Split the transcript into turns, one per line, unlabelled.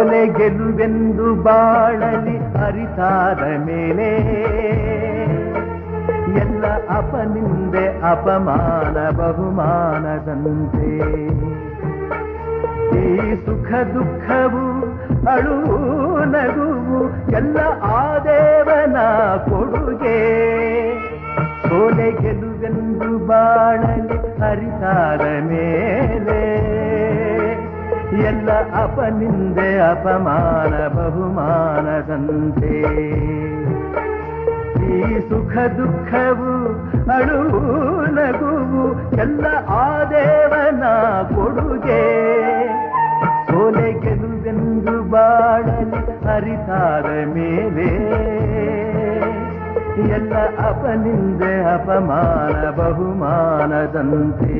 ಸೋಲೆ ಗೆಲುವೆಂದು ಬಾಳಲಿ ಅರಿತಾದ ಮೇಲೆ ಎಲ್ಲ ಅಪನಿಂದೆ ಅಪಮಾನ ಬಹುಮಾನದಂತೆ ಈ ಸುಖ ದುಃಖವು ಅಳುವು ನಗುವು ಎಲ್ಲ ಆ ದೇವನ ಕೊಡುಗೆ ಸೋಲೆ ಗೆಲುವೆಂದು ಬಾಳಲಿ ಅರಿತಾದ ಮೇಲೆ ಎಲ್ಲ ಅಪನಿಂದೆ ಅಪಮಾನ ಬಹುಮಾನದಂತೆ ಈ ಸುಖ ದುಃಖವು ಅಳುವು ನಗುವು ಎಲ್ಲ ಆ ದೇವನ ಕೊಡುಗೆ ಸೋಲೆ ಗೆಲುವೆಂದು ಬಾಳಲಿ ಅರಿತಾದ ಮೇಲೆ ಎಲ್ಲ ಅಪನಿಂದೆ ಅಪಮಾನ ಬಹುಮಾನದಂತೆ